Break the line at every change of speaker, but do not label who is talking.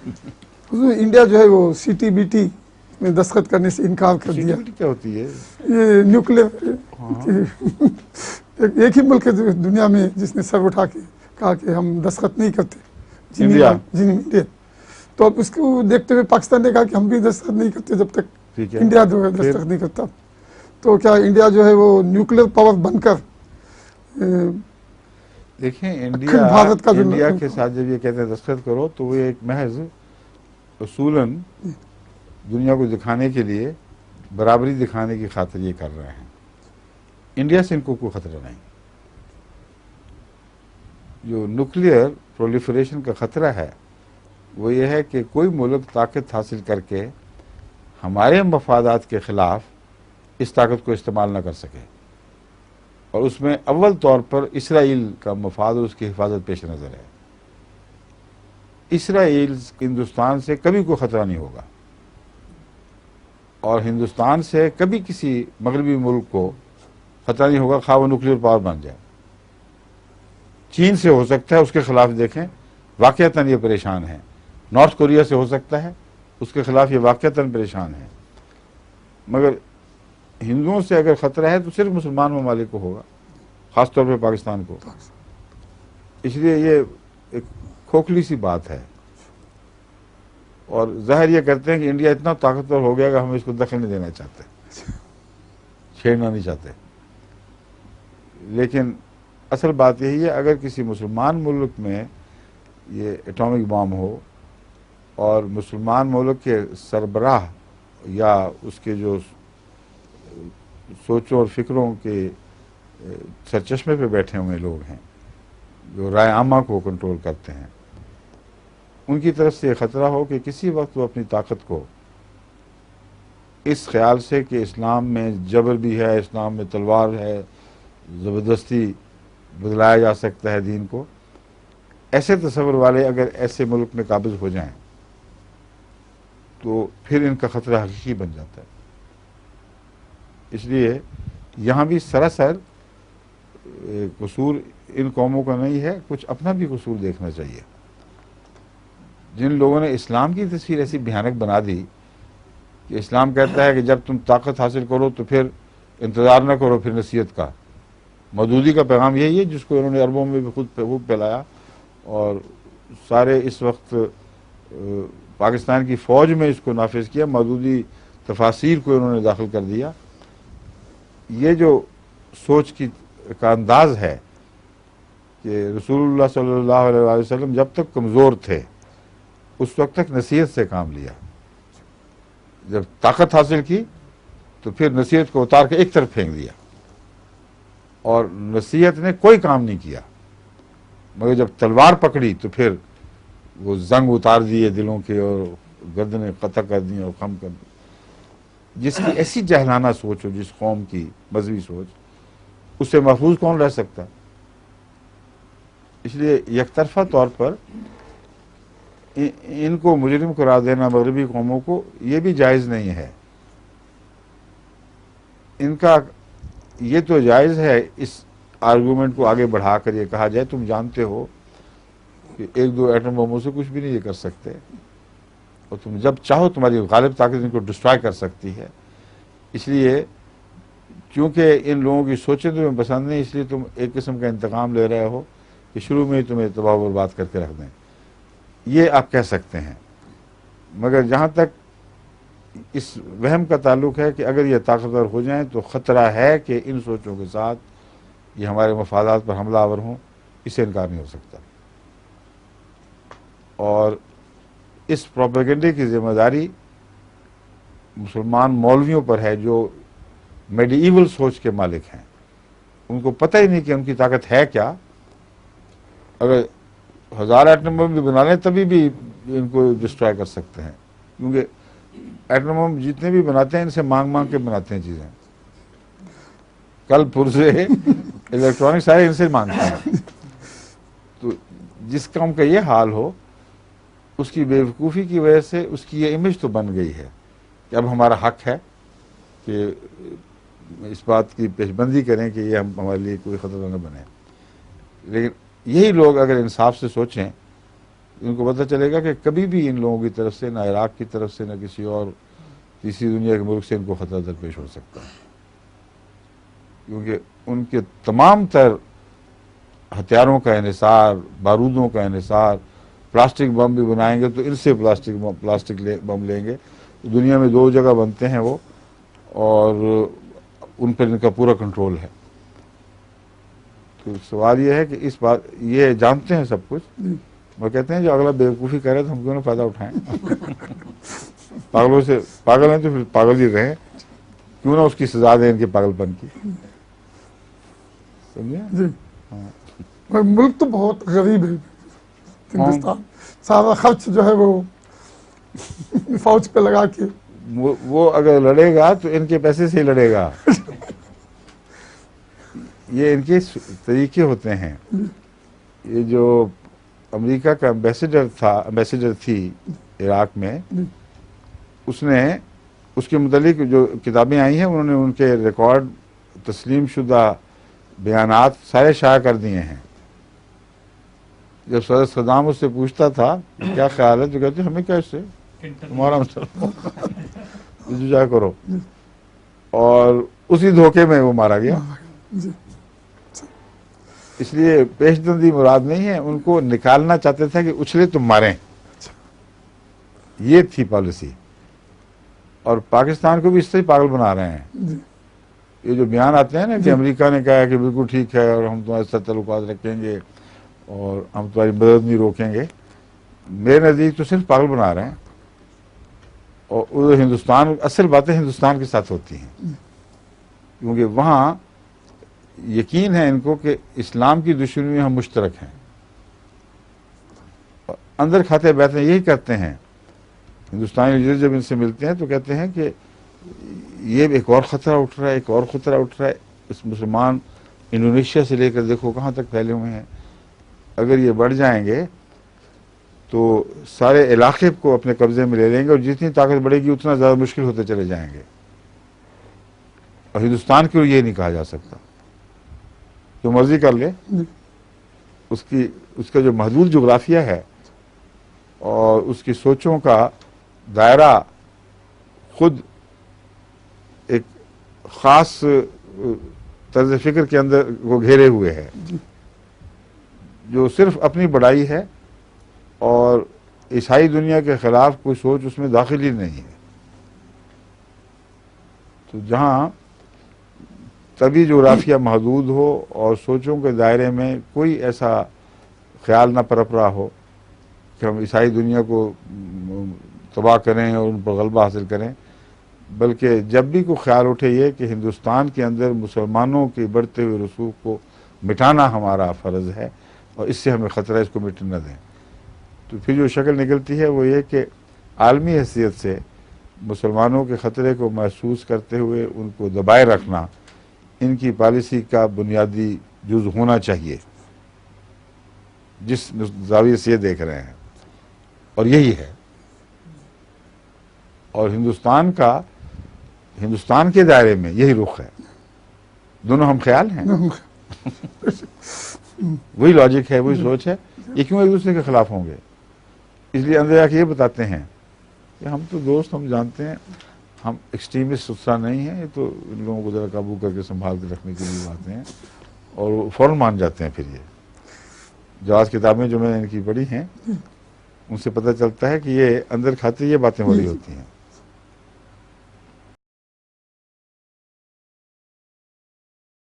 حضور انڈیا جو ہے وہ CTBT میں دستخط کرنے سے انکار کر دیا.
CTBT کیا ہوتی ہے؟
یہ نیوکلیئر ایک ہی ملک ہے دنیا میں جس نے سر اٹھا کے کہا کہ ہم دستخط نہیں کرتے.
انڈیا.
انڈیا. تو اب اس کو دیکھتے ہوئے پاکستان نے کہا کہ ہم بھی دستخط نہیں کرتے جب تک
ٹھیک ہے.
انڈیا جو ہے دستخط نہیں کرتا. تو کیا انڈیا جو ہے وہ نیوکلیئر پاور بن کر
دیکھیں انڈیا کے ساتھ جب یہ کہتے ہیں دستخط کرو تو وہ ایک محض اصولاً دنیا کو دکھانے کے لیے برابری دکھانے کی خاطر یہ کر رہے ہیں. انڈیا سے ان کو کوئی خطرہ نہیں. جو نیوکلیئر پرولیفریشن کا خطرہ ہے وہ یہ ہے کہ کوئی ملک طاقت حاصل کر کے ہمارے مفادات کے خلاف اس طاقت کو استعمال نہ کر سکے، اور اس میں اول طور پر اسرائیل کا مفاد اور اس کی حفاظت پیش نظر ہے. اسرائیل ہندوستان سے کبھی کوئی خطرہ نہیں ہوگا، اور ہندوستان سے کبھی کسی مغربی ملک کو خطرہ نہیں ہوگا، خواہ وہ نیوکلیئر پاور بن جائے. چین سے ہو سکتا ہے، اس کے خلاف دیکھیں واقعتاً یہ پریشان ہے. نارتھ کوریا سے ہو سکتا ہے، اس کے خلاف یہ واقعتاً پریشان ہے. مگر ہندوؤں سے اگر خطرہ ہے تو صرف مسلمان ممالک کو ہوگا، خاص طور پہ پاکستان کو. اس لیے یہ ایک کھوکھلی سی بات ہے، اور ظاہر یہ کرتے ہیں کہ انڈیا اتنا طاقتور ہو گیا کہ ہم اس کو دخل نہیں دینا چاہتے، چھیڑنا نہیں چاہتے. لیکن اصل بات یہی ہے، اگر کسی مسلمان ملک میں یہ ایٹامک بام ہو اور مسلمان ملک کے سربراہ یا اس کے جو سوچوں اور فکروں کے سرچشمے پہ بیٹھے ہوئے لوگ ہیں جو رائے عامہ کو کنٹرول کرتے ہیں، ان کی طرف سے یہ خطرہ ہو کہ کسی وقت وہ اپنی طاقت کو اس خیال سے کہ اسلام میں جبر بھی ہے، اسلام میں تلوار ہے، زبردستی بدلایا جا سکتا ہے دین کو، ایسے تصور والے اگر ایسے ملک میں قابض ہو جائیں تو پھر ان کا خطرہ حقیقی بن جاتا ہے. اس لیے یہاں بھی سراسر قصور ان قوموں کا نہیں ہے، کچھ اپنا بھی قصور دیکھنا چاہیے. جن لوگوں نے اسلام کی تصویر ایسی بھیانک بنا دی کہ اسلام کہتا ہے کہ جب تم طاقت حاصل کرو تو پھر انتظار نہ کرو پھر نصیحت کا. مودودی کا پیغام یہی ہے جس کو انہوں نے عربوں میں بھی خود پھیلایا، اور سارے اس وقت پاکستان کی فوج میں اس کو نافذ کیا. مودودی تفاسیر کو انہوں نے داخل کر دیا. یہ جو سوچ کا انداز ہے کہ رسول اللہ صلی اللہ علیہ وسلم جب تک کمزور تھے اس وقت تک نصیحت سے کام لیا، جب طاقت حاصل کی تو پھر نصیحت کو اتار کے ایک طرف پھینک دیا، اور نصیحت نے کوئی کام نہیں کیا. مگر جب تلوار پکڑی تو پھر وہ زنگ اتار دیے دلوں کے، اور گردنیں قطع کر دیں اور خم کر دیں. جس کی ایسی جہلانہ سوچ ہو، جس قوم کی مذہبی سوچ، اس سے محفوظ کون رہ سکتا ہے؟ اس لیے یک طرفہ طور پر ان کو مجرم قرار دینا مغربی قوموں کو یہ بھی جائز نہیں ہے. ان کا یہ تو جائز ہے اس آرگومنٹ کو آگے بڑھا کر یہ کہا جائے تم جانتے ہو کہ ایک دو ایٹم بموں سے کچھ بھی نہیں یہ کر سکتے، اور تم جب چاہو تمہاری غالب طاقت ان کو ڈسٹرائے کر سکتی ہے. اس لیے چونکہ ان لوگوں کی سوچیں تمہیں پسند نہیں، اس لیے تم ایک قسم کا انتقام لے رہے ہو کہ شروع میں ہی تمہیں تباہ و برباد کر کے رکھ دیں. یہ آپ کہہ سکتے ہیں. مگر جہاں تک اس وہم کا تعلق ہے کہ اگر یہ طاقتور ہو جائیں تو خطرہ ہے کہ ان سوچوں کے ساتھ یہ ہمارے مفادات پر حملہ آور ہوں، اس سے انکار نہیں ہو سکتا. اور اس پروپیگنڈے کی ذمہ داری مسلمان مولویوں پر ہے جو میڈیول سوچ کے مالک ہیں. ان کو پتہ ہی نہیں کہ ان کی طاقت ہے کیا. اگر 1000 ایٹم بم بھی بنا لیں تبھی بھی ان کو ڈسٹرائے کر سکتے ہیں، کیونکہ ایٹم بم جتنے بھی بناتے ہیں ان سے مانگ مانگ کے بناتے ہیں چیزیں. کل پرزے الیکٹرانک سارے ان سے مانگتے ہیں. تو جس قوم کا یہ حال ہو اس کی بے وقوفی کی وجہ سے اس کی یہ امیج تو بن گئی ہے کہ اب ہمارا حق ہے کہ اس بات کی پیشبندی کریں کہ یہ ہمارے لیے کوئی خطرہ نہ بنے. لیکن یہی لوگ اگر انصاف سے سوچیں ان کو پتہ چلے گا کہ کبھی بھی ان لوگوں کی طرف سے، نہ عراق کی طرف سے، نہ کسی اور تیسری دنیا کے ملک سے ان کو خطرہ درپیش ہو سکتا ہے، کیونکہ ان کے تمام تر ہتھیاروں کا انحصار، بارودوں کا انحصار، پلاسٹک بم بھی بنائیں گے تو ان سے پلاسٹک بم لیں گے. دنیا میں 2 جگہ بنتے ہیں وہ، اور ان پر ان کا پورا کنٹرول ہے. تو سوال یہ ہے کہ اس بات، یہ جانتے ہیں سب کچھ، وہ کہتے ہیں جو اگلا بیوقوفی کرے تو ہم کیوں نہ فائدہ اٹھائیں. پاگلوں سے پاگل ہیں تو پھر پاگل ہی رہیں، کیوں نہ اس کی سزا دیں ان کے پاگل پن کی. سمجھے؟
جی. ملک تو بہت غریب ہے ہندوستان، سارا خرچ جو ہے وہ فوج پہ لگا کے.
وہ اگر لڑے گا تو ان کے پیسے سے ہی لڑے گا. یہ ان کے طریقے ہوتے ہیں. یہ جو امریکہ کا امبیسیڈر تھی عراق میں، اس کے متعلق جو کتابیں آئی ہیں انہوں نے ان کے ریکارڈ، تسلیم شدہ بیانات سارے شائع کر دیے ہیں. جب صدر صدام اس سے پوچھتا تھا کہ کیا خیال ہے تو کہتے ہمیں کیا اس سے، تمہارا مسئلہ جو جا کرو. اور اسی دھوکے میں وہ مارا گیا. اس لیے پیش دندی مراد نہیں ہے، ان کو نکالنا چاہتے تھے کہ اچھلے تم ماریں، یہ تھی پالیسی. اور پاکستان کو بھی اس سے ہی پاگل بنا رہے ہیں. یہ جو بیان آتے ہیں نا کہ امریکہ نے کہا کہ بالکل ٹھیک ہے اور ہم تمہارے ساتھ تعلقات رکھیں گے اور ہم تمہاری مدد نہیں روکیں گے، میرے نزدیک تو صرف پاگل بنا رہے ہیں. اور ہندوستان، اصل باتیں ہندوستان کے ساتھ ہوتی ہیں، کیونکہ وہاں یقین ہے ان کو کہ اسلام کی دشمنی میں ہم مشترک ہیں. اندر کھاتے بیٹھتے یہی کرتے ہیں. ہندوستانی لیڈر جب ان سے ملتے ہیں تو کہتے ہیں کہ یہ ایک اور خطرہ اٹھ رہا ہے، ایک اور خطرہ اٹھ رہا ہے. اس مسلمان انڈونیشیا سے لے کر دیکھو کہاں تک پھیلے ہوئے ہیں. اگر یہ بڑھ جائیں گے تو سارے علاقے کو اپنے قبضے میں لے لیں گے، اور جتنی طاقت بڑھے گی اتنا زیادہ مشکل ہوتے چلے جائیں گے. اور ہندوستان کے لیے یہ نہیں کہا جا سکتا جو مرضی کر لے. اس کا جو محدود جغرافیہ ہے اور اس کی سوچوں کا دائرہ خود ایک خاص طرز فکر کے اندر وہ گھیرے ہوئے ہے، جو صرف اپنی بڑائی ہے، اور عیسائی دنیا کے خلاف کوئی سوچ اس میں داخل ہی نہیں ہے. تو جہاں طبی جغرافیہ محدود ہو اور سوچوں کے دائرے میں کوئی ایسا خیال نہ پرپ رہا ہو کہ ہم عیسائی دنیا کو تباہ کریں اور ان پر غلبہ حاصل کریں، بلکہ جب بھی کوئی خیال اٹھے یہ کہ ہندوستان کے اندر مسلمانوں کے بڑھتے ہوئے رسوخ کو مٹانا ہمارا فرض ہے اور اس سے ہمیں خطرہ ہے، اس کو مٹنے نہ دیں، تو پھر جو شکل نکلتی ہے وہ یہ کہ عالمی حیثیت سے مسلمانوں کے خطرے کو محسوس کرتے ہوئے ان کو دبائے رکھنا ان کی پالیسی کا بنیادی جز ہونا چاہیے، جس زاویے سے یہ دیکھ رہے ہیں، اور یہی ہے. اور ہندوستان کے دائرے میں یہی رخ ہے. دونوں ہم خیال ہیں، وہی لاجک ہے، وہی سوچ ہے. یہ کیوں ایک دوسرے کے خلاف ہوں گے؟ اس لیے اندر آ کے یہ بتاتے ہیں کہ ہم تو دوست، ہم جانتے ہیں ہم ایکسٹریمسٹ ستھرا نہیں ہیں، یہ تو ان لوگوں کو ذرا قابو کر کے سنبھال کے رکھنے کے لیے باتیں ہیں. اور وہ فوراً مان جاتے ہیں. پھر یہ جواز کتابیں جو میں نے ان کی پڑھی ہیں ان سے پتہ چلتا ہے کہ یہ اندر کھاتے یہ باتیں ہو رہی ہوتی ہیں.